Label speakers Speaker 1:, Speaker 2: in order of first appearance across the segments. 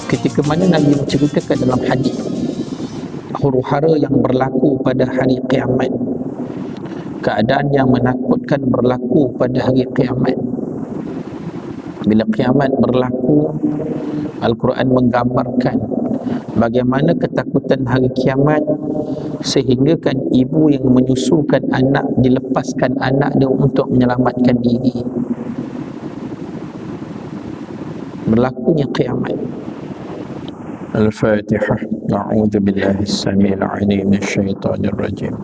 Speaker 1: ketika mana Nabi menceritakan dalam hadis huru-hara yang berlaku pada hari kiamat, keadaan yang menakutkan berlaku pada hari kiamat. Bila kiamat berlaku, Al-Quran menggambarkan bagaimana ketakutan hari kiamat, sehingga kan ibu yang menyusukan anak dilepaskan anak dia untuk menyelamatkan diri. Berlakunya kiamat. Al-Fatihah. A'udzu billahi as-sami'il 'alim minasyaitonir rajim.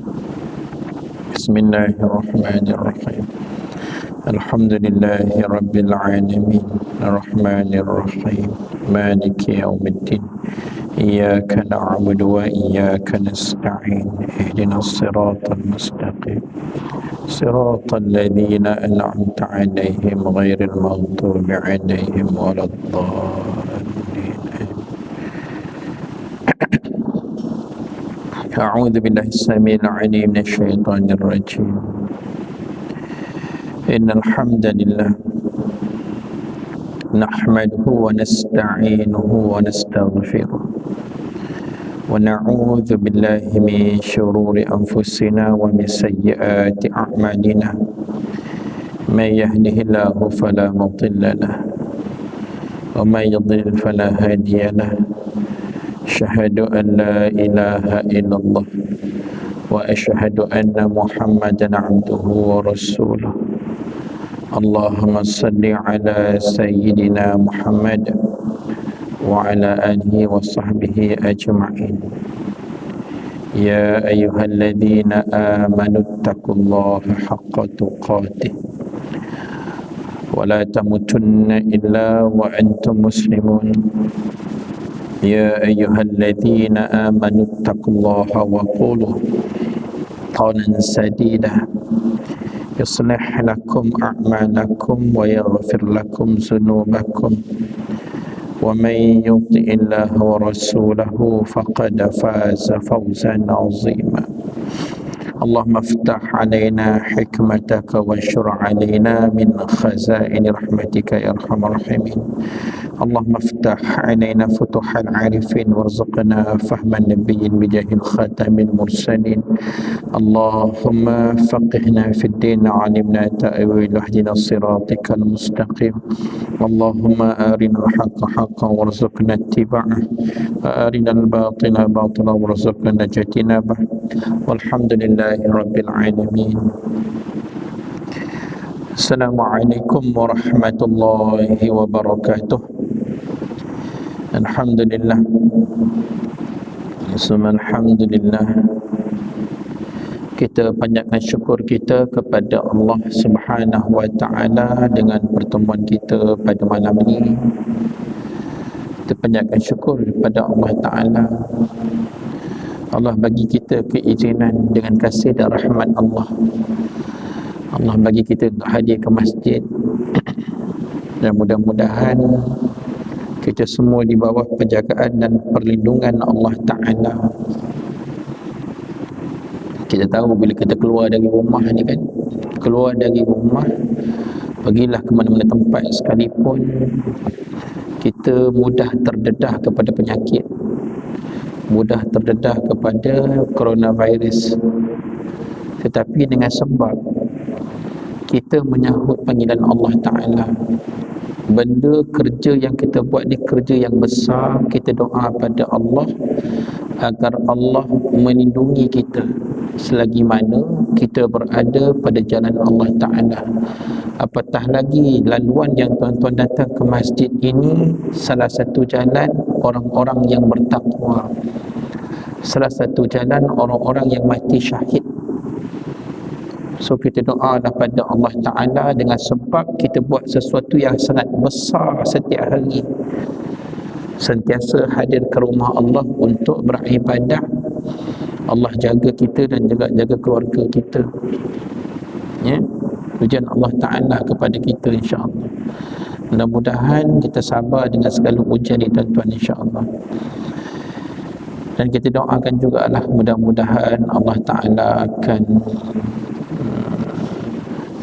Speaker 1: Bismillahirrahmanirrahim. Alhamdulillahi rabbil alamin, arrahmanir rahim, maliki yaumiddin. Iyyaka na'budu wa iyyaka nasta'in. Ihdinas siratal mustaqim. Siratal ladzina an'amta 'alaihim ghairil maghdubi 'alaihim waladdallin. A'udzu billahi as-sami'il 'alim minasyaitonir rajim. Innal hamdalillah nahmaduhu wa nasta'inuhu wa nastaghfiruh wa na'udzu billahi min shururi anfusina wa min sayyiati a'malina. May yahdihillahu fala mudilla lahu wa may yudlil fala hadiya lahu. Asyhadu an la ilaha illallah wa asyhadu anna Muhammadan 'abduhu wa rasuluh. Allahumma salli ala sayyidina Muhammad wa ala alihi wa sahbihi ajma'in. Ya ayyuhalladzina amanu taqullaha haqqa tuqatih wa la tamutunna illa wa antum muslimun. Ya ayyuhalladzina amanu taqullaha wa qulu qawlan sadida yuslih lakum a'malakum wa yaghfir lakum dhunubakum wa may yuti'illaha wa rasulahu faqad faza fawzan 'azima. Allahumma iftah 'alaina hikmataka wa anshur 'alaina min khazaini rahmatika ya arhamar rahimin. Allahumma iftah 'alaina futuhal 'arifin warzuqna fahman nabiyyin bijahil khatamil mursalin. Allahumma faqihna fid din 'alimna ta'wil wahdina siratikal mustaqim. Allahumma arina al-haqqa haqqan warzuqna ittiba'ah wa arina al-batila batilan warzuqna ijtinabah. Walhamdulillahi rabbil alamin. Assalamualaikum warahmatullahi wabarakatuh. Alhamdulillah, alhamdulillah, kita panjatkan syukur kita kepada Allah Subhanahu wa ta'ala dengan pertemuan kita pada malam ini. Kita panjatkan syukur kepada Allah ta'ala. Allah bagi kita keizinan dengan kasih dan rahmat Allah. Allah bagi kita hadir ke masjid, dan mudah-mudahan kita semua di bawah penjagaan dan perlindungan Allah Ta'ala. Kita tahu bila kita keluar dari rumah ni kan, keluar dari rumah, pergilah ke mana-mana tempat sekalipun, kita mudah terdedah kepada penyakit, mudah terdedah kepada coronavirus. Tetapi dengan sebab kita menyahut panggilan Allah Ta'ala, benda kerja yang kita buat ni kerja yang besar, kita doa pada Allah agar Allah melindungi kita selagi mana kita berada pada jalan Allah Ta'ala. Apatah lagi laluan yang tuan-tuan datang ke masjid ini, salah satu jalan orang-orang yang bertakwa, salah satu jalan orang-orang yang mati syahid. So kita doalah pada Allah Ta'ala dengan sebab kita buat sesuatu yang sangat besar setiap hari, sentiasa hadir ke rumah Allah untuk beribadah. Allah jaga kita dan juga jaga keluarga kita, ya, ujian Allah Ta'ala kepada kita insya-Allah. Mudah-mudahan kita sabar dengan segala ujian ni tuan-tuan insya-Allah. Dan kita doakan jugalah mudah-mudahan Allah Ta'ala akan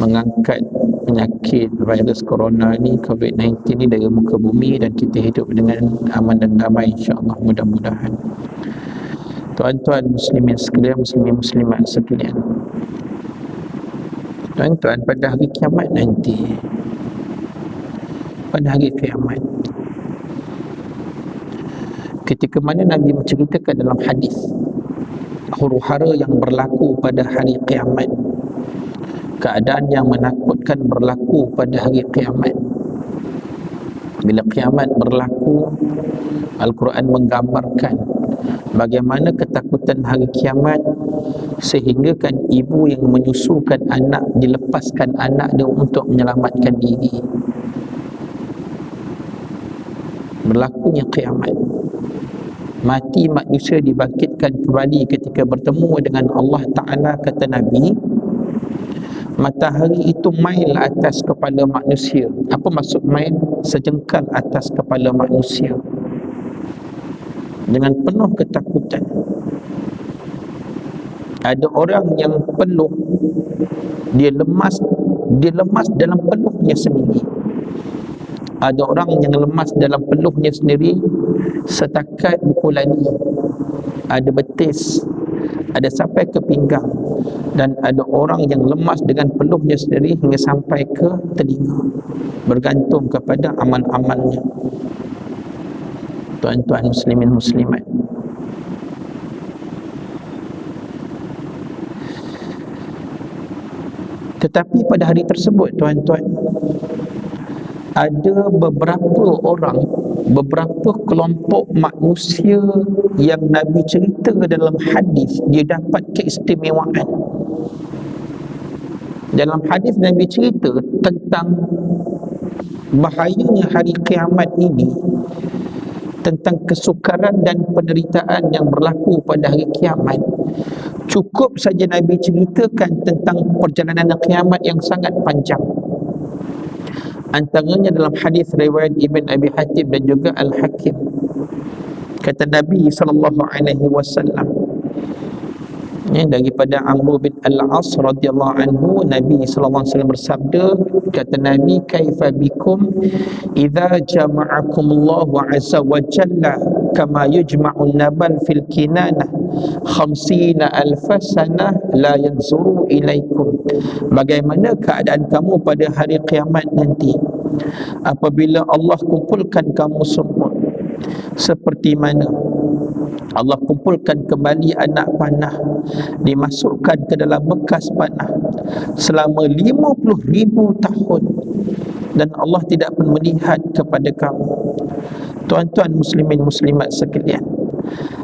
Speaker 1: mengangkat penyakit virus corona ni, COVID-19 ni dari muka bumi, dan kita hidup dengan aman dan damai, insya-Allah, mudah-mudahan. Tuan-tuan muslimin sekalian, muslimin muslimat sekalian, tuan-tuan, pada hari kiamat nanti, pada hari kiamat, ketika mana Nabi menceritakan dalam hadis huru-hara yang berlaku pada hari kiamat, keadaan yang menakutkan berlaku pada hari kiamat. Bila kiamat berlaku, Al-Quran menggambarkan bagaimana ketakutan hari kiamat, sehinggakan ibu yang menyusukan anak dilepaskan anak dia untuk menyelamatkan diri. Berlakunya kiamat, mati manusia dibangkitkan kembali ketika bertemu dengan Allah Ta'ala. Kata Nabi, matahari itu mail atas kepala manusia. Apa maksud mail? Sejengkal atas kepala manusia, dengan penuh ketakutan. Ada orang yang peluh, dia lemas dalam peluhnya sendiri. Ada orang yang lemas dalam peluhnya sendiri setakat buku lali, ada betis, ada sampai ke pinggang, dan ada orang yang lemas dengan peluhnya sendiri hingga sampai ke telinga, bergantung kepada amal-amalnya. Tuan-tuan muslimin muslimat, tetapi pada hari tersebut, tuan-tuan, ada beberapa orang, beberapa kelompok manusia yang Nabi cerita dalam hadis dia dapat keistimewaan. Dalam hadis Nabi cerita tentang bahayanya hari kiamat ini, tentang kesukaran dan penderitaan yang berlaku pada hari kiamat. Cukup saja Nabi ceritakan tentang perjalanan kiamat yang sangat panjang. Antaranya dalam hadis riwayat Ibn Abi Hatim dan juga Al-Hakim, kata Nabi SAW, daripada Amr bin Al-As radhiyallahu anhu, Nabi SAW bersabda, kata Nabi, kaifa bikum idza jama'akumullahu azza wa jalla kama yujma'un nabal fil kinanah 50,000 sanah la yanzuru ilaikum. Bagaimana keadaan kamu pada hari kiamat nanti apabila Allah kumpulkan kamu semua, seperti mana Allah kumpulkan kembali anak panah, dimasukkan ke dalam bekas panah selama 50,000 tahun, dan Allah tidak pun melihat kepada kamu. Tuan-tuan muslimin muslimat sekalian,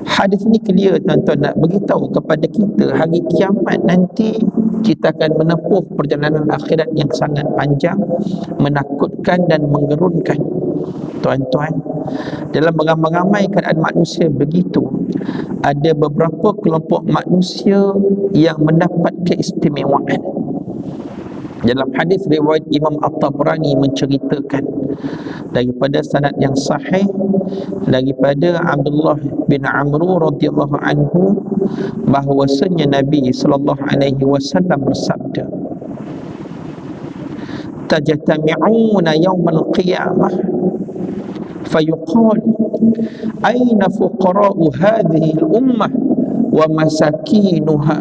Speaker 1: hadis ni clear, tuan-tuan, nak beritahu kepada kita hari kiamat nanti kita akan menempuh perjalanan akhirat yang sangat panjang, menakutkan dan menggerunkan. Tuan-tuan, dalam ramai-ramai keadaan manusia begitu, ada beberapa kelompok manusia yang mendapat keistimewaan. Dalam hadis riwayat Imam At-Tabrani menceritakan daripada sanad yang sahih daripada Abdullah bin Amr radhiyallahu anhu bahwasanya Nabi sallallahu alaihi wasallam bersabda, tajtami'una yaumal qiyamah fayuqal aina fuqara'u hadhihi al-ummah wa masakinuha,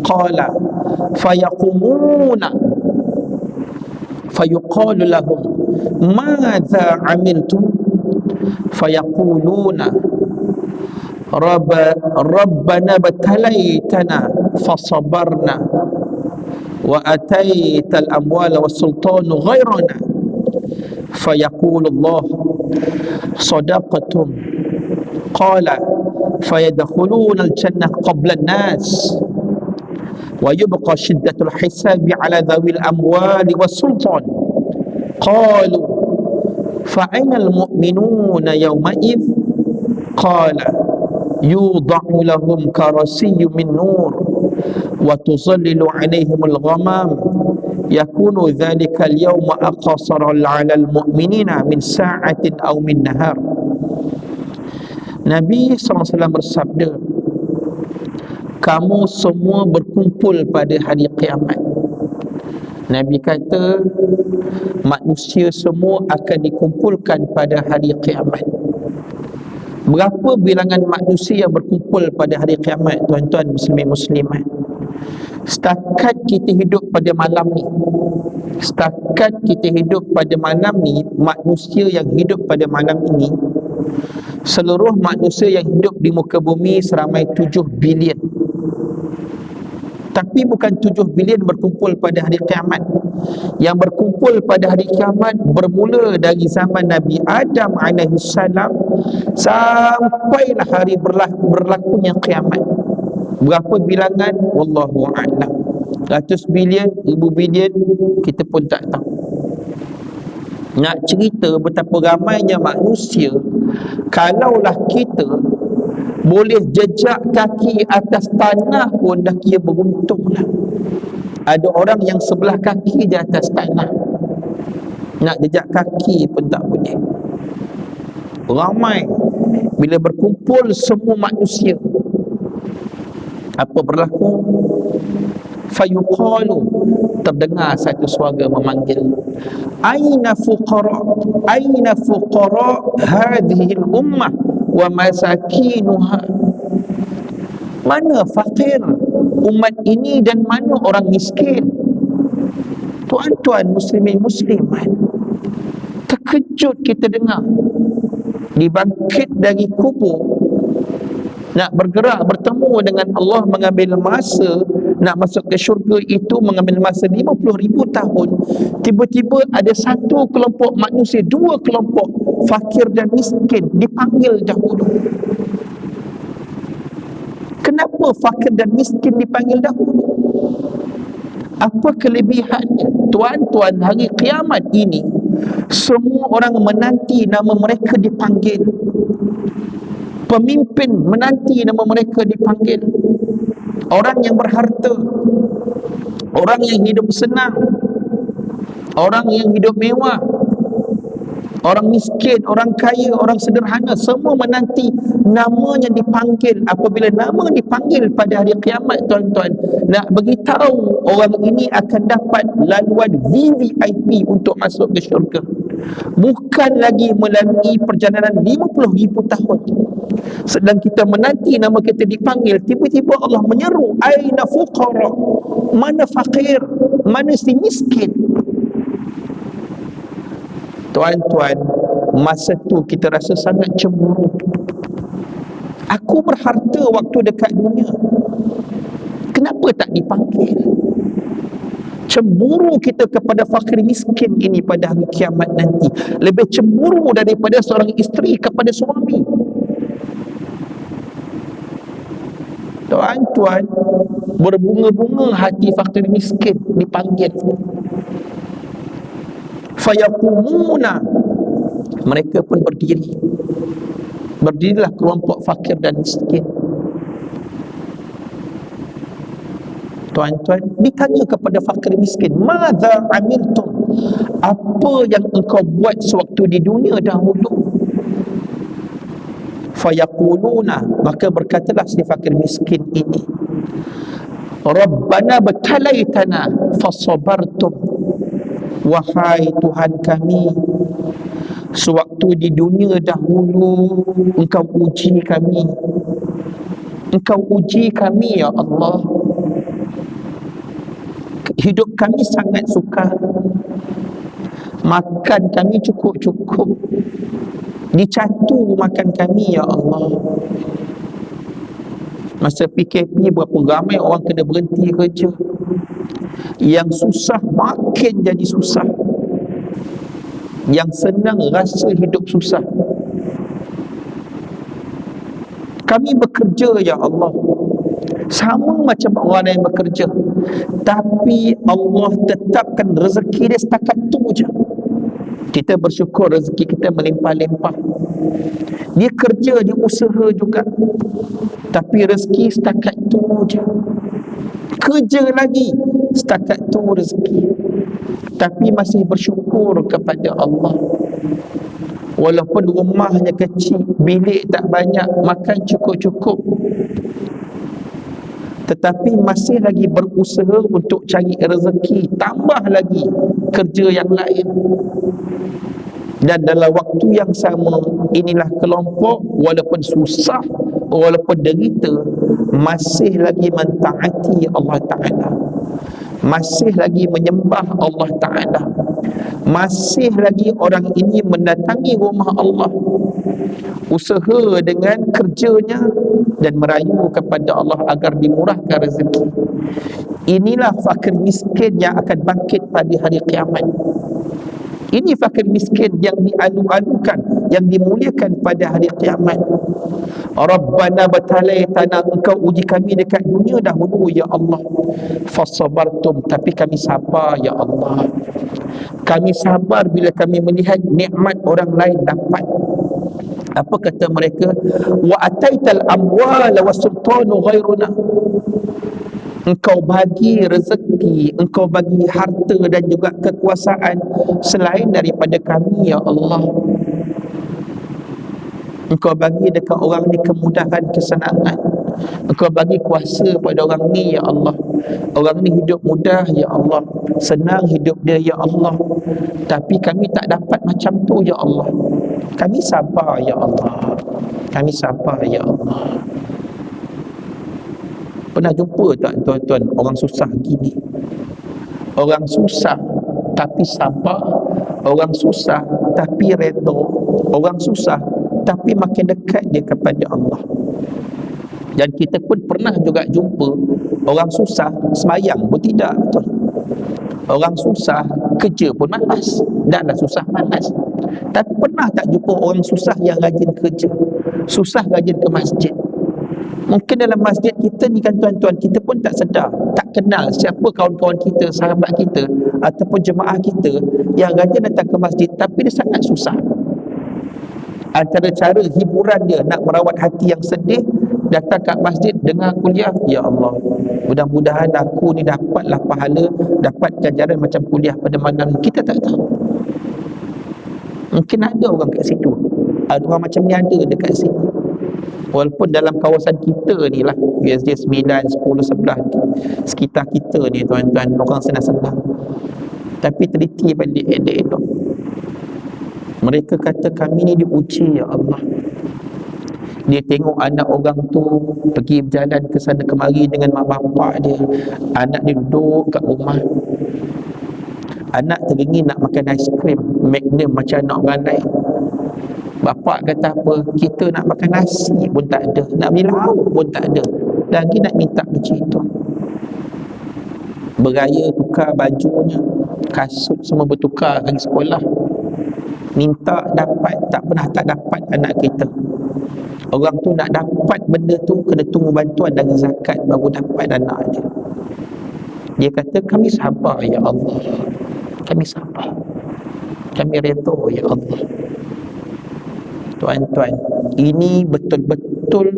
Speaker 1: qala fayaqumuna fayuqalu lahum madza amiltum fayaquluna rabbana batalaitana fasabarna wa ataita al-amwala was-sultanu ghairana fayaqulu Allah sadaqatum, qala fayadkhuluna al-jannah qabla an-nas wa yubqa shiddatul hisabi ala dhawil amwali was-sultan, qalu fa aina al-mu'minuna yawma idh, qala yudha'u lahum karasiyyu min nur wa tuzallilu alaihim al-ghamam yakunu dhalika al-yawma aqsara 'ala al-mu'minina min sa'atin aw min nahar. Nabi SAW bersabda, kamu semua berkumpul pada hari kiamat, Nabi kata manusia semua akan dikumpulkan pada hari kiamat. Berapa bilangan manusia yang berkumpul pada hari kiamat, tuan-tuan muslimin muslimat? Setakat kita hidup pada malam ni, setakat kita hidup pada malam ni, manusia yang hidup pada malam ini, seluruh manusia yang hidup di muka bumi seramai 7 bilion. Tapi bukan 7 bilion berkumpul pada hari kiamat. Yang berkumpul pada hari kiamat bermula dari zaman Nabi Adam alaihissalam sampailah hari berlakunya kiamat. Berapa bilangan? Wallahu a'lam. Ratus bilion, ribu bilion, kita pun tak tahu. Nak cerita betapa ramainya manusia, kalaulah kita boleh jejak kaki atas tanah pun dah kira beruntung lah. Ada orang yang sebelah kaki di atas tanah, nak jejak kaki pun tak boleh. Ramai. Bila berkumpul semua manusia, apa berlaku? Fayuqalu, terdengar satu suara memanggil, aina fuqara hadhihi al-ummah wa masakinuha. Mana fakir umat ini dan mana orang miskin? Tuan-tuan muslimin muslimat, terkejut kita dengar dibangkit dari kubur, nak bergerak bertemu dengan Allah, mengambil masa nak masuk ke syurga itu mengambil masa 50,000 tahun. Tiba-tiba ada satu kelompok manusia, dua kelompok fakir dan miskin dipanggil dahulu. Kenapa fakir dan miskin dipanggil dahulu? Apa kelebihannya? Tuan-tuan, hari kiamat ini semua orang menanti nama mereka dipanggil. Pemimpin menanti nama mereka dipanggil. Orang yang berharta, orang yang hidup senang, orang yang hidup mewah, orang miskin, orang kaya, orang sederhana, semua menanti namanya dipanggil. Apabila nama dipanggil pada hari kiamat, tuan-tuan, nak beritahu orang ini akan dapat laluan VVIP untuk masuk ke syurga. Bukan lagi melalui perjalanan 50,000 tahun. Sedang kita menanti nama kita dipanggil, tiba-tiba Allah menyeru, aina fuqara, mana fakir, mana si miskin. Tuan-tuan, masa tu kita rasa sangat cemburu. Aku berharta waktu dekat dunia, kenapa tak dipanggil? Cemburu kita kepada fakir miskin ini pada hari kiamat nanti lebih cemburu daripada seorang isteri kepada suami. Tuan-tuan, berbunga-bunga hati fakir miskin dipanggil. Fayaqumuna, mereka pun berdiri. Berdirilah kelompok fakir dan miskin. Tuan-tuan, ditanya kepada fakir miskin, madza amiltum, apa yang engkau buat sewaktu di dunia dahulu? Fayaquluna, maka berkatalah si fakir miskin ini, Rabbana batalaitana fasabartum, wahai Tuhan kami, sewaktu di dunia dahulu engkau uji kami, engkau uji kami ya Allah. Hidup kami sangat sukar, makan kami cukup-cukup, dicatu makan kami ya Allah. Masa PKP berapa ramai orang kena berhenti kerja. Yang susah makin jadi susah, yang senang rasa hidup susah. Kami bekerja ya Allah, sama macam orang yang bekerja, tapi Allah tetapkan rezeki dia setakat tu je. Kita bersyukur rezeki kita melimpah-limpah. Dia kerja, dia usaha juga, tapi rezeki setakat tu je. Kerja lagi, setakat tu rezeki, tapi masih bersyukur kepada Allah. Walaupun rumahnya kecil, bilik tak banyak, makan cukup-cukup, tetapi masih lagi berusaha untuk cari rezeki, tambah lagi kerja yang lain. Dan dalam waktu yang sama, inilah kelompok walaupun susah, walaupun derita, masih lagi mentaati Allah Ta'ala, masih lagi menyembah Allah Ta'ala, masih lagi orang ini mendatangi rumah Allah, usaha dengan kerjanya dan merayu kepada Allah agar dimurahkan rezeki. Inilah fakir miskin yang akan bangkit pada hari kiamat. Ini fakir miskin yang dialu-alukan, yang dimuliakan pada hari kiamat. Rabbana batalaitana, engkau uji kami dekat dunia dahulu ya Allah, fasabartum, tapi kami sabar ya Allah. Kami sabar bila kami melihat nikmat orang lain dapat. Apa kata mereka? Wa ataital amwala wasultanu ghairuna, engkau bagi rezeki, engkau bagi harta dan juga kekuasaan selain daripada kami ya Allah. Engkau bagi dekat orang ni kemudahan, kesenangan. Engkau bagi kuasa pada orang ni ya Allah. Orang ni hidup mudah ya Allah, senang hidup dia ya Allah. Tapi kami tak dapat macam tu ya Allah. Kami sabar ya Allah. Kami sabar ya Allah. Pernah jumpa tak tuan-tuan orang susah gini? Orang susah tapi sabar, orang susah tapi redha, orang susah tapi makin dekat dia kepada Allah. Dan kita pun pernah juga jumpa orang susah sembahyang pun tidak, betul. Orang susah kerja pun malas, danlah susah malas. Tapi pernah tak jumpa orang susah yang rajin kerja, susah rajin ke masjid? Mungkin dalam masjid kita ni kan tuan-tuan, kita pun tak sedar, tak kenal siapa kawan-kawan kita, sahabat kita ataupun jemaah kita yang rajin datang ke masjid tapi dia sangat susah. Antara cara hiburan dia nak merawat hati yang sedih, datang kat masjid dengar kuliah. Ya Allah, mudah-mudahan aku ni dapatlah pahala, dapat ganjaran macam kuliah pada malam. Kita tak tahu. Mungkin ada orang kat situ, ada orang macam ni ada dekat sini. Walaupun dalam kawasan kita ni lah, USJ 9, 10, 11, sekitar kita ni tuan-tuan, orang senang-senang. Tapi teliti balik elok-elok. Mereka kata kami ni diuji ya Allah. Dia tengok anak orang tu pergi berjalan ke sana kemari dengan mak bapak dia. Anak dia duduk kat rumah. Anak teringin nak makan aiskrim Magnum macam anak orang lain. Bapak kata apa? Kita nak makan nasi pun tak ada, nak beli lauk pun tak ada, lagi nak minta macam itu. Beraya tukar bajunya, kasut semua bertukar pergi sekolah. Minta dapat, tak pernah tak dapat anak kita. Orang tu nak dapat benda tu kena tunggu bantuan dari zakat baru dapat anak dia. Dia kata kami sabar ya Allah, kami sabar, kami redha ya Allah. Tuan-tuan, ini betul-betul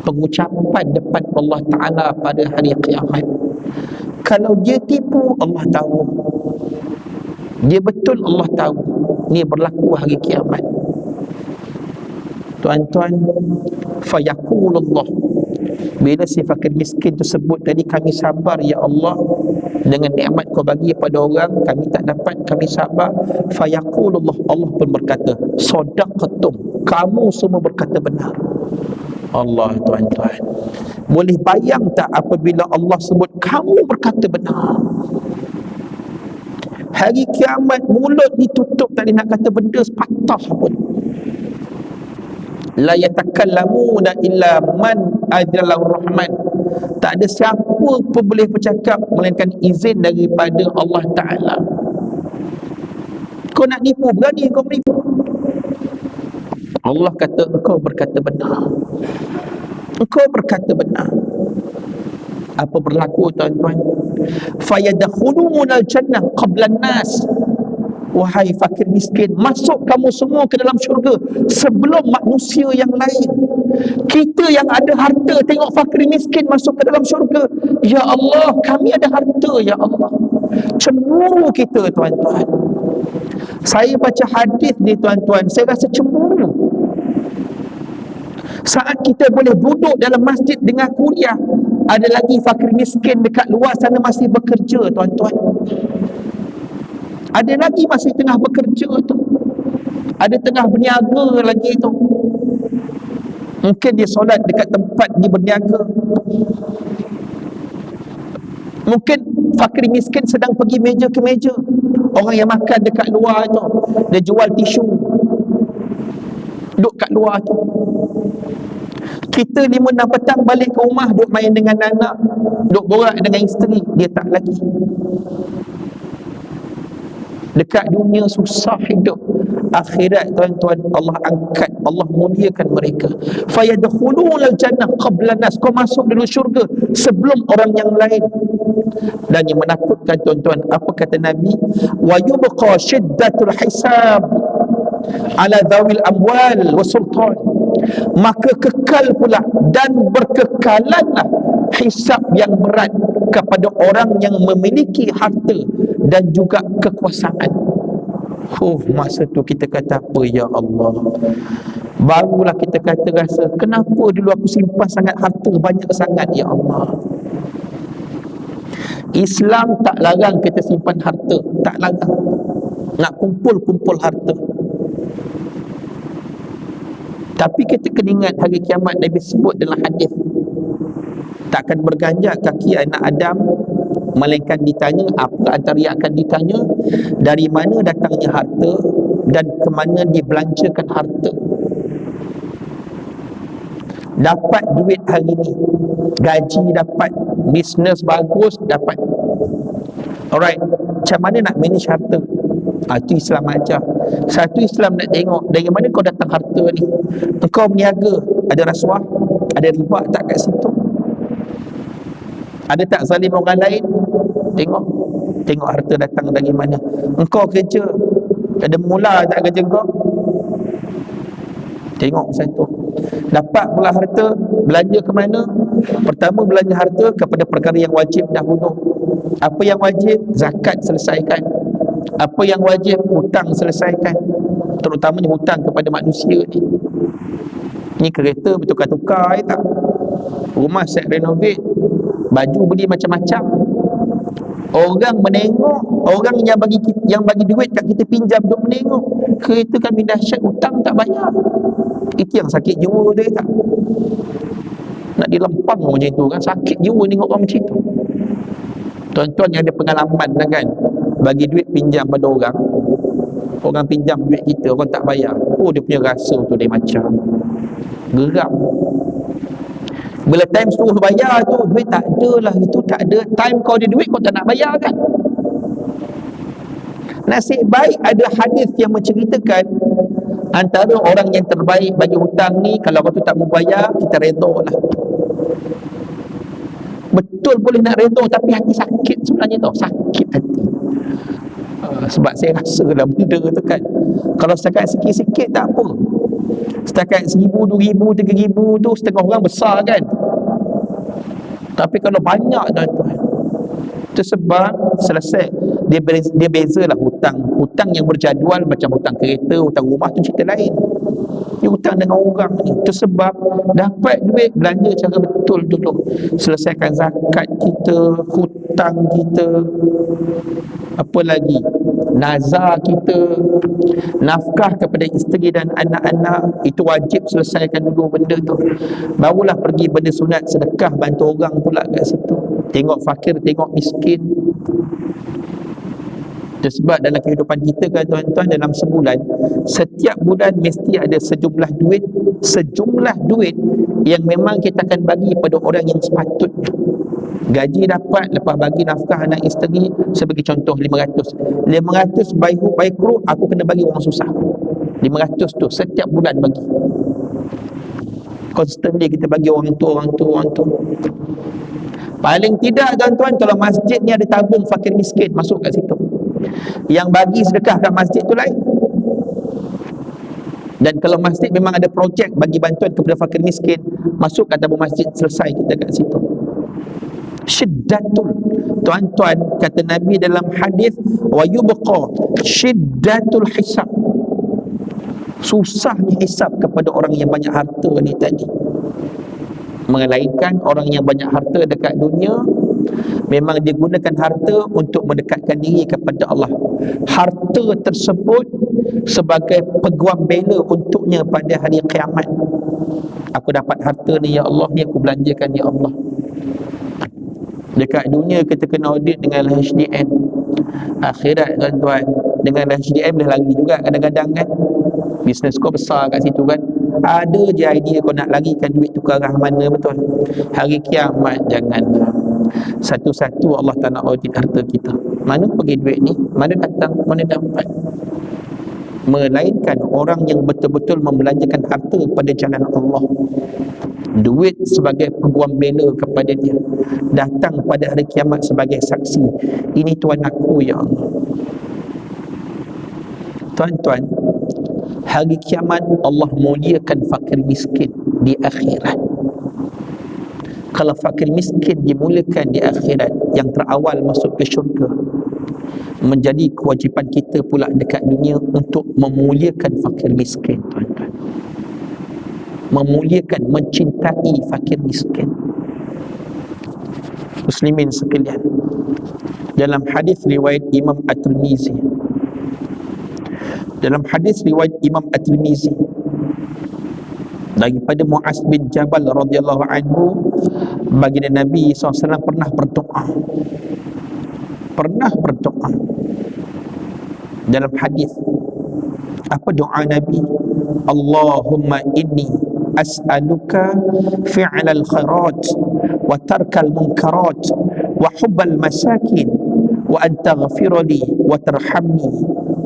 Speaker 1: pengucapan depan Allah Ta'ala pada hari kiamat. Kalau dia tipu, Allah tahu. Dia betul, Allah tahu. Ini berlaku hari kiamat. Tuan-tuan, fayaqulullah, bila si fakir miskin tersebut tadi, kami sabar ya Allah dengan nikmat kau bagi pada orang, kami tak dapat, kami sabar. Fayaqulullah, Allah pun berkata, sadaqatum, kamu semua berkata benar. Allah, tuan-tuan, boleh bayang tak apabila Allah sebut kamu berkata benar? Hari kiamat mulut ditutup, tak boleh nak kata benda sepatah pun. La yatakallamuna illa man adzalahu rahman, tak ada siapa pun boleh bercakap melainkan izin daripada Allah Ta'ala. Kau nak nipu, berani kau menipu. Allah kata engkau berkata benar, engkau berkata benar. Apa berlaku tuan-tuan? Fayadkhulunal jannah qabla an-nas, wahai fakir miskin, masuk kamu semua ke dalam syurga sebelum manusia yang lain. Kita yang ada harta tengok fakir miskin masuk ke dalam syurga, ya Allah, kami ada harta ya Allah. Cemburu kita tuan-tuan. Saya baca hadis ni tuan-tuan, saya rasa cemburu. Saat kita boleh duduk dalam masjid dengan kuliah, ada lagi fakir miskin dekat luar sana masih bekerja, tuan-tuan. Ada lagi masih tengah bekerja tu. Ada tengah berniaga lagi tu. Mungkin dia solat dekat tempat dia berniaga. Mungkin fakir miskin sedang pergi meja ke meja. Orang yang makan dekat luar tu, dia jual tisu, duduk kat luar tu. Kita 5-6 petang balik ke rumah, duduk main dengan anak, duduk borak dengan isteri, dia tak lagi. Dekat dunia susah hidup. Akhirat, tuan-tuan, Allah angkat, Allah muliakan mereka. Fayadkhulunal jannah qabla nas. Kau masuk dulu syurga sebelum orang yang lain. Dan yang menakutkan, tuan-tuan, apa kata Nabi? Wa yubqa shiddatul hisab ala dhawil amwal wa sultan. Maka kekal pula dan berkekalanlah hisab yang berat kepada orang yang memiliki harta dan juga kekuasaan. Masa tu kita kata apa, ya Allah? Barulah kita kata rasa, kenapa dulu aku simpan sangat harta banyak sangat, ya Allah? Islam tak larang kita simpan harta, tak larang. Nak kumpul harta. Tapi kita kena ingat hari kiamat, Nabi sebut dalam hadis, takkan berganjak kaki anak Adam melainkan ditanya, apa antara yang akan ditanya? Dari mana datangnya harta dan ke mana dibelanjakan harta. Dapat duit hari ni, gaji dapat, bisnes bagus dapat. Alright, macam mana nak manage harta? Itu Islam ajar. Satu, Islam nak tengok dari mana kau datang harta ni. Engkau berniaga, ada rasuah, ada riba tak kat situ? Ada tak zalim orang lain? Tengok harta datang dari mana. Engkau kerja, ada mula tak kerja kau? Tengok satu. Dapat pula harta, belanja ke mana? Pertama, belanja harta kepada perkara yang wajib dahulu. Apa yang wajib? Zakat selesaikan. Apa yang wajib? Hutang selesaikan. Terutamanya hutang kepada manusia ni. Ni kereta bertukar-tukar, tak? Rumah set renovate, baju beli macam-macam. Orang menengok, orang yang bagi duit kat kita pinjam duk menengok. Kereta kami dahsyat, hutang tak bayar. Itu yang sakit jiwa dia, tak? Nak dilempang macam tu kan, sakit jiwa tengok orang macam tu. Tuan-tuan yang ada pengalaman kan, bagi duit pinjam pada orang, orang pinjam duit kita, orang tak bayar, dia punya rasa tu dia macam geram. Bila time suruh bayar tu, duit tak ada lah, itu tak ada. Time kau ada duit, kau tak nak bayar kan? Nasib baik ada hadis yang menceritakan antara orang yang terbaik bagi hutang ni, kalau kau tu tak mau bayar, kita redha lah. Betul boleh nak redha, tapi hati sakit sebenarnya tau, sakit hati. Sebab saya rasa lah benda tu kan, kalau setakat sikit-sikit tak apa, setakat 1,000, 2,000, 3,000 tu setengah orang besar kan. Tapi kalau banyak, tuan-tuan, itu sebab selesai dia bezalah hutang yang berjadual, macam hutang kereta, hutang rumah tu cerita lain. Dia hutang dengan orang ni. Itu sebab dapat duit, belanja cara betul dulu, selesaikan zakat kita, hutang kita, apa lagi, nazar kita, nafkah kepada isteri dan anak-anak, itu wajib selesaikan dulu benda tu. Barulah pergi benda sunat, sedekah, bantu orang pula kat situ. Tengok fakir, tengok miskin. Itu sebab dalam kehidupan kita kan, tuan-tuan, dalam sebulan, setiap bulan mesti ada sejumlah duit yang memang kita akan bagi pada orang yang sepatutnya. Gaji dapat, lepas bagi nafkah anak isteri, sebagai contoh 500 baik kru, aku kena bagi orang susah. 500 tu setiap bulan bagi, constantly kita bagi orang tu. Paling tidak, tuan-tuan, kalau masjid ni ada tabung fakir miskin, masuk kat situ. Yang bagi sedekah kat masjid tu lain. Dan kalau masjid memang ada projek bagi bantuan kepada fakir miskin, masuk kat tabung masjid, selesai kita kat situ. Syiddatul, tuan-tuan, kata Nabi dalam hadis, wa yubqa syiddatul hisab. Susahnya hisab kepada orang yang banyak harta ni tadi. Melainkan orang yang banyak harta dekat dunia, memang dia gunakan harta untuk mendekatkan diri kepada Allah. Harta tersebut sebagai peguam bela untuknya pada hari kiamat. Aku dapat harta ni ya Allah, ni aku belanjakan ya Allah. Dekat dunia kita kena audit dengan HDN. Akhirat tuan-tuan, dengan HDN boleh lari juga kadang-kadang kan. Bisnes kau besar kat situ kan, ada je idea kau nak larikan duit tu ke arah mana, betul. Hari kiamat jangan. Satu-satu Allah tak nak audit harta kita. Mana pergi duit ni, mana datang, mana dapat. Melainkan orang yang betul-betul membelanjakan harta pada jalan Allah, duit sebagai peguam bela kepada dia, datang pada hari kiamat sebagai saksi, ini Tuhan aku ya Allah. Tuan-tuan, hari kiamat Allah muliakan fakir miskin di akhirat. Kalau fakir miskin dimuliakan di akhirat, yang terawal masuk ke syurga, menjadi kewajipan kita pula dekat dunia untuk memuliakan fakir miskin, tuan-tuan. Memuliakan, mencintai fakir miskin. Muslimin sekalian, dalam hadis riwayat Imam At-Tirmizi, daripada Muaz bin Jabal radhiyallahu anhu, baginda Nabi SAW pernah berdoa dalam hadis. Apa doa Nabi? Allahumma inni as'aluka fi'lal khairat wa tarkal munkarat wa hubbal masakin wa an taghfira li wa tarhamni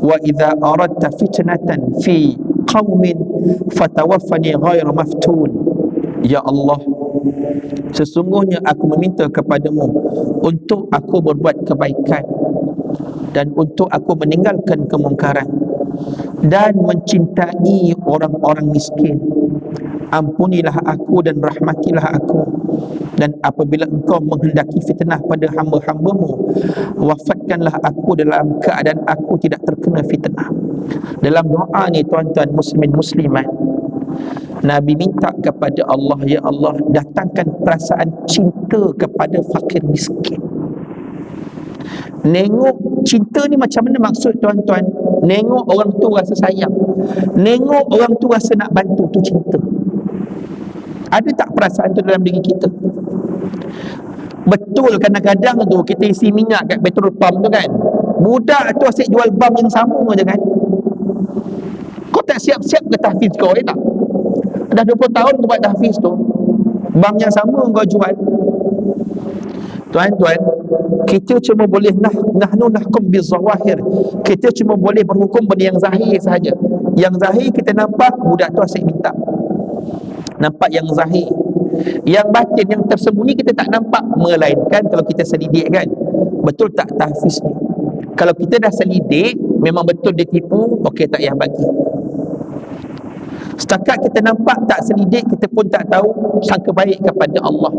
Speaker 1: wa idza aradta fitnatan fi qaumin fatawaffani ghairu maftun. Ya Allah, sesungguhnya aku meminta kepadamu untuk aku berbuat kebaikan dan untuk aku meninggalkan kemungkaran dan mencintai orang-orang miskin. Ampunilah aku dan rahmatilah aku, dan apabila engkau menghendaki fitnah pada hamba-hambamu, wafatkanlah aku dalam keadaan aku tidak terkena fitnah. Dalam doa ni tuan-tuan muslimin muslimat, Nabi minta kepada Allah, ya Allah, datangkan perasaan cinta kepada fakir miskin. Nengok cinta ni macam mana maksud tuan-tuan? Nengok orang tu rasa sayang, nengok orang tu rasa nak bantu, tu cinta. Ada tak perasaan tu dalam diri kita? Betul kadang-kadang tu kita isi minyak kat petrol pump tu kan, budak tu asyik jual bam yang sama je kan. Kau tak siap-siap ke tahfiz kau tak? Dah 20 tahun kau buat tahfiz tu, bam yang sama kau jual. Tuan-tuan, kita cuma boleh nahnu nahkum bizawahir. Kita cuma boleh berhukum benda yang zahir sahaja. Yang zahir kita nampak budak tu asyik minta, nampak yang zahir. Yang batin, yang tersembunyi kita tak nampak. Melainkan kalau kita selidik kan, betul tak tahfiz ni? Kalau kita dah selidik, memang betul dia tipu, okey, tak payah bagi. Setakat kita nampak tak selidik, kita pun tak tahu, sangka baik kepada Allah.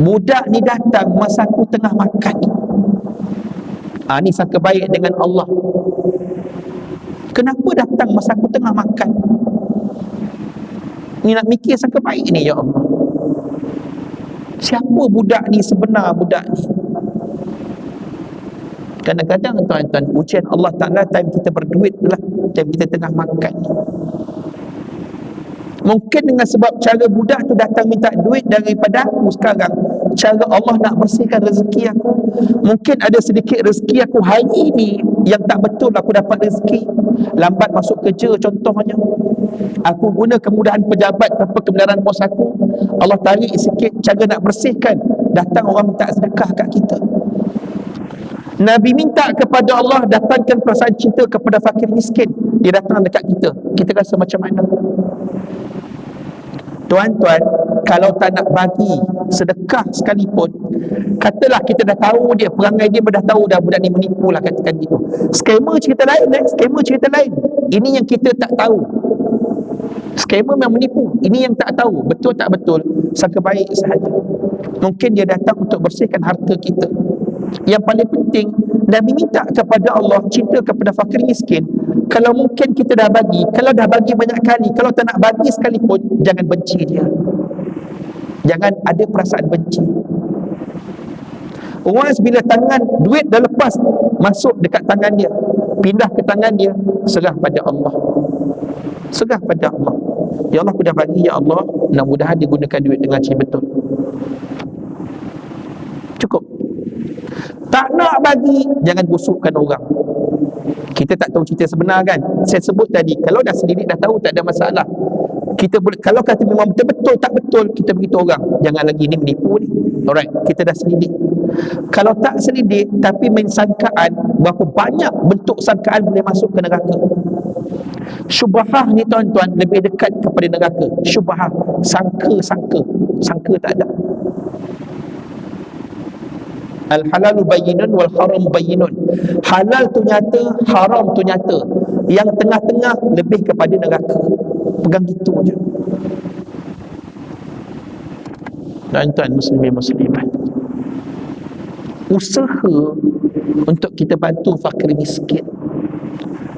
Speaker 1: Budak ni datang masa aku tengah makan. Ni sangka baik dengan Allah. Kenapa datang masa aku tengah makan? Ni nak mikir sangka baik ni, ya Allah. Siapa budak ni sebenar, budak ni? Kadang-kadang tuan-tuan, ujian Allah Ta'ala time kita berduit lah, time kita tengah makan. Mungkin dengan sebab cara budak tu datang minta duit daripada aku sekarang, cara Allah nak bersihkan rezeki aku. Mungkin ada sedikit rezeki aku hari ni yang tak betul aku dapat rezeki, lambat masuk kerja contohnya, aku guna kemudahan pejabat tanpa kebenaran bos aku, Allah tarik sikit cara nak bersihkan, datang orang minta sedekah kat kita. Nabi minta kepada Allah datangkan perasaan cinta kepada fakir miskin, dia datang dekat kita, kita rasa macam mana? Tuan-tuan, kalau tak nak bagi sedekah sekalipun, katalah kita dah tahu dia, perangai dia dah tahu dah, budak ni menipu lah, katakan gitu. Skamer cerita lain, skamer cerita lain. Ini yang kita tak tahu. Skamer memang menipu, ini yang tak tahu, betul tak betul, sangka baik sahaja. Mungkin dia datang untuk bersihkan harta kita. Yang paling penting, Nabi minta kepada Allah, cinta kepada fakir miskin. Kalau mungkin kita dah bagi, kalau dah bagi banyak kali, kalau tak nak bagi sekalipun, jangan benci dia. Jangan ada perasaan benci. Once bila tangan duit dah lepas masuk dekat tangan dia, pindah ke tangan dia, serah pada Allah. Serah pada Allah. Ya Allah, aku dah bagi, ya Allah, mudah-mudahan dia gunakan duit dengan cara betul. Cukup. Tak nak bagi, jangan busukkan orang. Kita tak tahu cerita sebenar kan. Saya sebut tadi, kalau dah selidik dah tahu, tak ada masalah. Kita boleh, kalau kata memang betul-betul tak betul, kita beritahu orang, jangan lagi ni menipu ni. Alright, kita dah selidik. Kalau tak selidik tapi main sangkaan, berapa banyak bentuk sangkaan boleh masuk ke neraka. Syubhah ni tuan-tuan lebih dekat kepada neraka. Syubhah, sangka tak ada. Al-halalu bayyinun wal haram bayyinun. Halal tu nyata, haram tu nyata. Yang tengah-tengah lebih kepada neraka. Pegang gitu je. Tuan-tuan muslimin muslimat, usaha untuk kita bantu fakir miskin.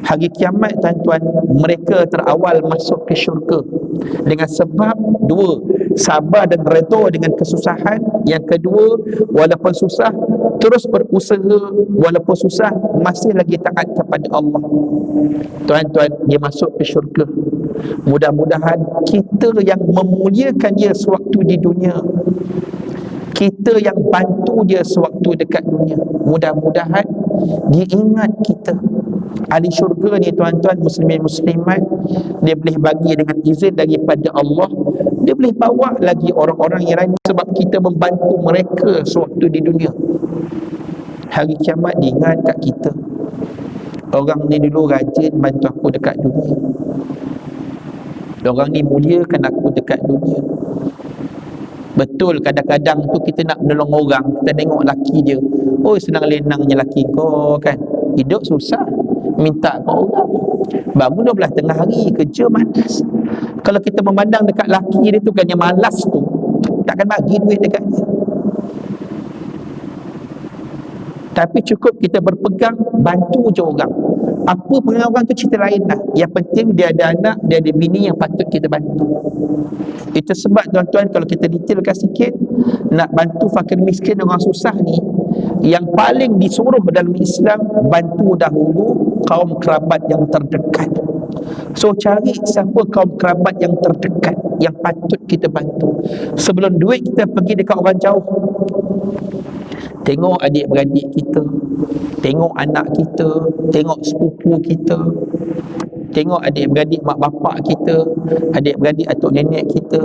Speaker 1: Hari kiamat tuan-tuan, mereka terawal masuk ke syurga dengan sebab dua, sabar dan redha dengan kesusahan. Yang kedua, walaupun susah terus berusaha, walaupun susah masih lagi taat kepada Allah. Tuan-tuan, dia masuk ke syurga. Mudah-mudahan kita yang memuliakan dia sewaktu di dunia, kita yang bantu dia sewaktu dekat dunia, mudah-mudahan dia ingat kita. Ahli syurga ni tuan-tuan muslimin muslimat, dia boleh bagi dengan izin daripada Allah, dia boleh bawa lagi orang-orang yang lain sebab kita membantu mereka sewaktu di dunia. Hari kiamat dia ingat kat kita, orang ni dulu rajin bantu aku dekat dunia, orang ni muliakan aku dekat dunia. Betul kadang-kadang tu kita nak menolong orang, kita tengok laki dia, oh senang lenangnya laki kau kan, hidup susah, minta kau orang, bangun 12 tengah hari, kerja malas. Kalau kita memandang dekat laki dia tu kan yang malas tu, takkan bagi duit dekat dia. Tapi cukup kita berpegang, bantu je orang. Apa pengen orang tu cerita lain lah. Yang penting dia ada anak, dia ada bini yang patut kita bantu. Itu sebab tuan-tuan, kalau kita detailkan sikit, nak bantu fakir miskin orang susah ni, yang paling disuruh dalam Islam, bantu dahulu kaum kerabat yang terdekat. So cari siapa kaum kerabat yang terdekat yang patut kita bantu sebelum duit kita pergi dekat orang jauh. Tengok adik-beradik kita, tengok anak kita, tengok sepupu kita, tengok adik-beradik mak bapak kita, adik-beradik atuk nenek kita,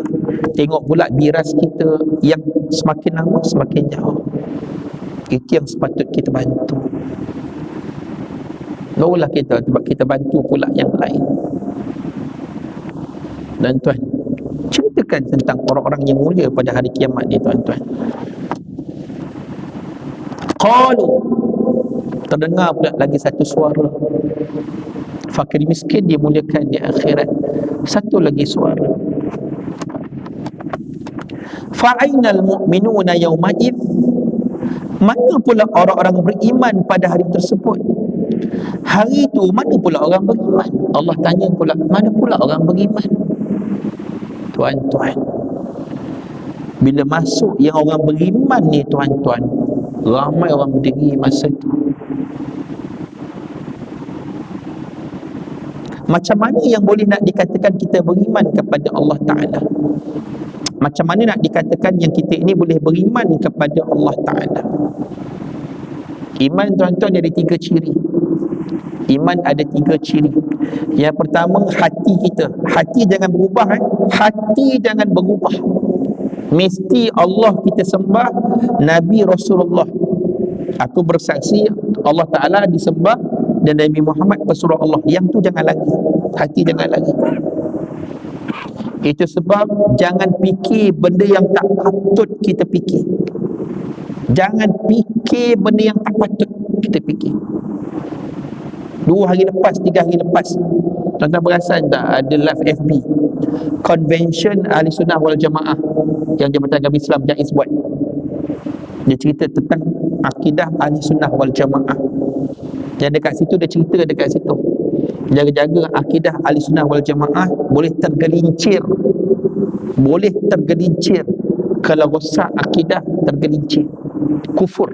Speaker 1: tengok pula biras kita yang semakin lama semakin jauh. Itu yang sepatut kita bantu. Barulah kita bantu pula yang lain. Dan tuan, ceritakan tentang orang-orang yang mulia pada hari kiamat ni tuan-tuan. Qalu, terdengar pula lagi satu suara. Fakir miskin dimuliakan di akhirat. Satu lagi suara. Fa'ainal mu'minuna yawma'id, mana pula orang-orang beriman pada hari tersebut? Hari itu mana pula orang beriman? Allah tanya pula, mana pula orang beriman? Tuan-tuan, bila masuk yang orang beriman ni tuan-tuan, ramai orang berdiri masa itu. Macam mana yang boleh nak dikatakan kita beriman kepada Allah Ta'ala? Macam mana nak dikatakan yang kita ini boleh beriman kepada Allah Ta'ala? Iman tuan-tuan ada 3 ciri. Iman ada 3 ciri. Yang pertama, hati kita. Hati jangan berubah. Hati jangan berubah. Mesti Allah kita sembah, Nabi Rasulullah. Aku bersaksi Allah Ta'ala disembah dan Nabi Muhammad pesuruh Allah. Yang tu jangan lagi. Hati jangan lagi. Itu sebab jangan fikir benda yang tak patut kita fikir. Jangan fikir benda yang tak patut kita fikir. 2 hari lepas, 3 hari lepas, tuan-tuan perasan tak ada live FB Convention Ahli Sunnah wal Jamaah yang Jabatan Agama Islam Jaiz buat. Dia cerita tentang akidah ahli sunnah wal jamaah. Yang dekat situ dia cerita dekat situ, jaga-jaga akidah ahli sunnah wal jamaah boleh tergelincir kalau rosak akidah, tergelincir kufur.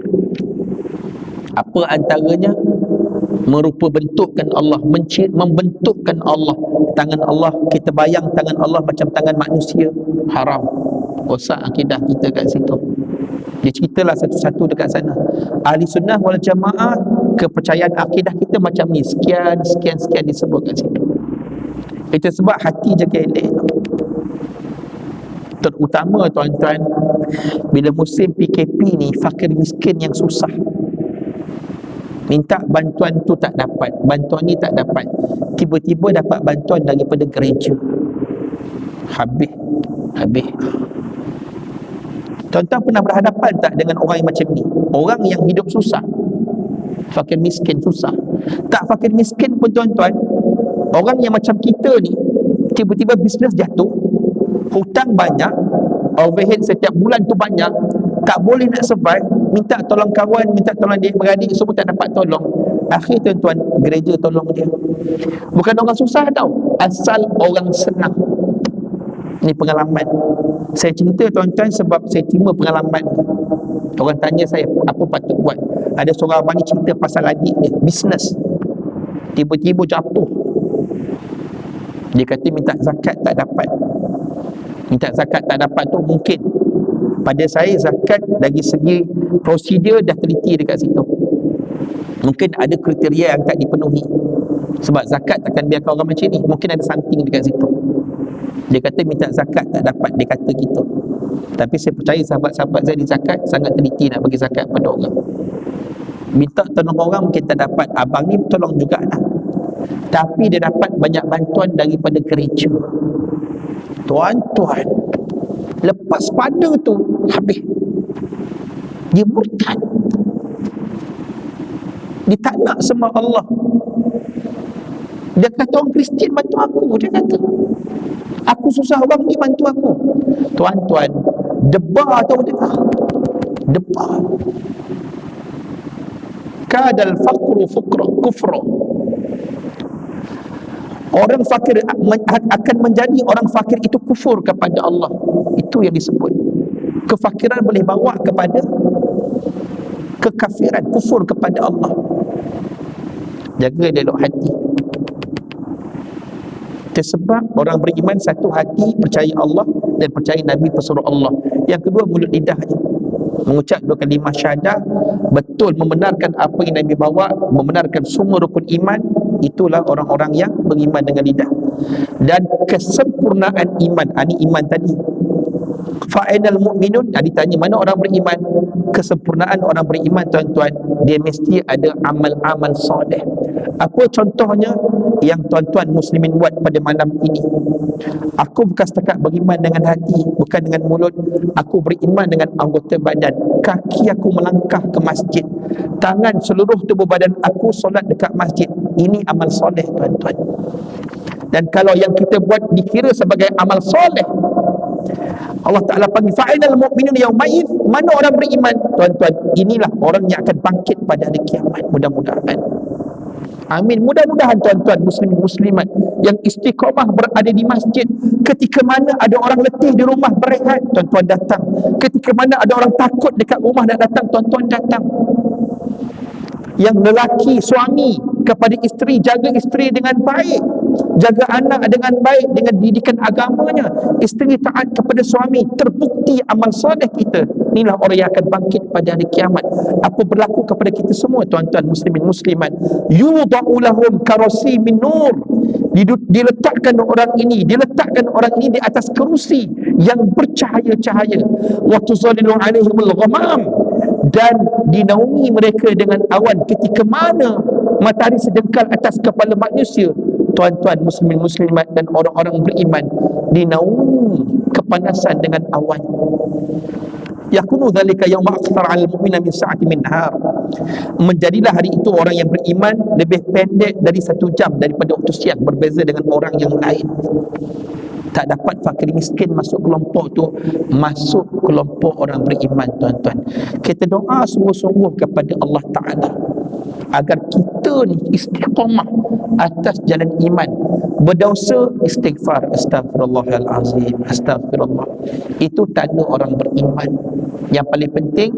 Speaker 1: Apa antaranya? Merupa bentukkan Allah, membentukkan Allah, tangan Allah, kita bayang tangan Allah macam tangan manusia, haram. Rosak akidah kita kat situ. Dia ceritalah satu-satu dekat sana. Ahli sunnah wal jamaah, kepercayaan akidah kita macam ni, sekian disebut kat situ. Itu sebab hati jaga elok. Terutama tuan-tuan, bila musim PKP ni, fakir miskin yang susah, minta bantuan tu tak dapat, bantuan ni tak dapat, tiba-tiba dapat bantuan daripada gereja, habis. Tuan-tuan pernah berhadapan tak dengan orang yang macam ni? Orang yang hidup susah, fakir miskin susah. Tak fakir miskin pun tuan-tuan, orang yang macam kita ni, tiba-tiba bisnes jatuh, hutang banyak, overhead setiap bulan tu banyak, tak boleh nak survive, minta tolong kawan, minta tolong adik beradik, semua tak dapat tolong. Akhir tuan-tuan, gereja tolong dia. Bukan orang susah tau, asal orang senang. Ini pengalaman. Saya cerita tuan-tuan sebab saya terima pengalaman. Orang tanya saya, apa patut buat? Ada seorang abang ni cerita pasal adik dia, bisnes, tiba-tiba jatuh. Dia kata minta zakat tak dapat. Minta zakat tak dapat tu mungkin, pada saya zakat dari segi prosedur dah teliti dekat situ, mungkin ada kriteria yang tak dipenuhi. Sebab zakat takkan biarkan orang macam ni, mungkin ada something dekat situ. Dia kata minta zakat tak dapat, dia kata gitu. Tapi saya percaya sahabat-sahabat saya di zakat sangat teliti nak bagi zakat pada orang. Minta tolong orang mungkin tak dapat, abang ni tolong jugalah, tapi dia dapat banyak bantuan daripada gereja. Tuan-tuan, lepas pada tu habis, dia murtad, dia tak nak sembah Allah. Dia kata orang Kristian bantu aku, dia kata aku susah, orang ni bantu aku. Tuan-tuan, debar tau dia, debar. Kadal faqru kufra. Orang fakir akan menjadi orang fakir itu kufur kepada Allah. Itu yang disebut kefakiran boleh bawa kepada kekafiran, kufur kepada Allah. Jaga elok hati. Sebab orang beriman satu hati, percaya Allah dan percaya Nabi pesuruh Allah. Yang kedua, mulut lidahnya mengucap dua kalimah syahadah, betul membenarkan apa yang Nabi bawa, membenarkan semua rukun iman. Itulah orang-orang yang beriman dengan lidah. Dan kesempurnaan iman, ini iman tadi. Fa'inal mu'minun, ditanya mana orang beriman. Kesempurnaan orang beriman tuan-tuan, dia mesti ada amal-amal soleh. Apa contohnya yang tuan-tuan muslimin buat pada malam ini? Aku bukan setakat beriman dengan hati, bukan dengan mulut, aku beriman dengan anggota badan. Kaki aku melangkah ke masjid, tangan seluruh tubuh badan aku solat dekat masjid. Ini amal soleh tuan-tuan. Dan kalau yang kita buat dikira sebagai amal soleh, Allah Ta'ala panggil fa'inal mu'minun yauma'id, mana orang beriman? Tuan-tuan, inilah orang yang akan bangkit pada hari kiamat. Mudah-mudahan, amin, mudah-mudahan tuan-tuan muslimin muslimat yang istiqamah berada di masjid. Ketika mana ada orang letih di rumah berehat, tuan-tuan datang. Ketika mana ada orang takut dekat rumah nak datang, tuan-tuan datang. Yang lelaki, suami kepada isteri, jaga isteri dengan baik, jaga anak dengan baik, dengan didikan agamanya. Isteri taat kepada suami, terbukti amal soleh kita. Inilah orang yang akan bangkit pada hari kiamat. Apa berlaku kepada kita semua tuan-tuan muslimin muslimat? Yudha'u lahum karasi min nur. Diletakkan orang ini di atas kerusi yang bercahaya-cahaya. Wa tuzallilu alaihimul ghamam, dan dinaungi mereka dengan awan ketika mana matahari sedengkal atas kepala manusia. Tuan-tuan muslimin muslimat dan orang-orang beriman dinaungi kepanasan dengan awan. Yakunu dzalika yauma akthar 'alal mu'mina min sa'ati min nahar. Menjadilah hari itu orang yang beriman lebih pendek dari 1 jam daripada waktu siang, berbeza dengan orang yang lain. Tak dapat fakir miskin masuk kelompok tu, masuk kelompok orang beriman, tuan-tuan. Kita doa sungguh-sungguh kepada Allah Ta'ala agar kita ni istiqamah atas jalan iman. Berdosa, istighfar, astagfirullahalazim, astagfirullah. Itu tanda orang beriman. Yang paling penting,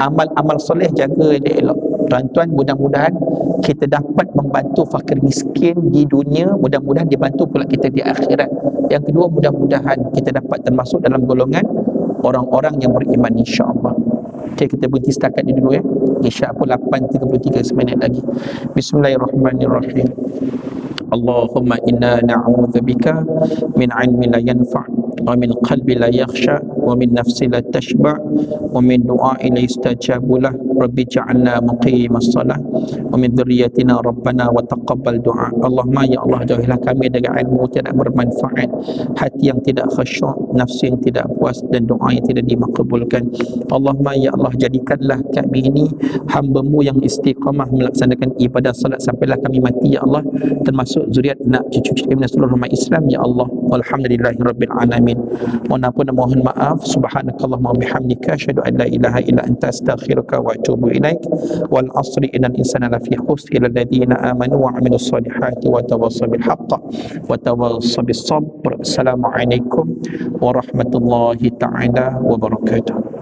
Speaker 1: amal-amal soleh jaga elok-elok. Tuan-tuan, mudah-mudahan kita dapat membantu fakir miskin di dunia, mudah-mudahan dibantu pula kita di akhirat. Yang kedua, mudah-mudahan kita dapat termasuk dalam golongan orang-orang yang beriman, insya-Allah. Okay, kita berhenti setakat ni dulu ya. InsyaAllah 8:33 seminit lagi. Bismillahirrahmanirrahim. Allahumma inna na'udzubika min 'ilmin la yanfa' wa min qalbi la yakhsha wa min nafsi la tashba' wa min du'ain la yustajabu lah. Rabbi ja'alna muqimas salah wa min dhurriyyatina rabbana wa taqabbal du'a. Allahumma ya Allah, jauhilah kami dari ilmu tidak bermanfaat, hati yang tidak khusyuk, nafsu yang tidak puas, dan doa yang tidak dimakbulkan. Allahumma ya Allah, jadikanlah kami ini hamba-Mu yang istiqamah melaksanakan ibadah salat sampailah kami mati ya Allah, termasuk zuriat nak cucu kami dan seluruh umat Islam ya Allah. Walhamdulillahirabbil alamin. Mohon ampun dan mohon maaf. Subhanakallahumma wa bihamdika asyhadu an la ilaha illa anta astaghfiruka wa atubu ilaik. Wal asri innal insana lafi khusr illa alladziina amanu wa 'amilus solihati wa tawassaw bil haqq wa tawassaw bis sabr. Assalamualaikum warahmatullahi taala wabarakatuh.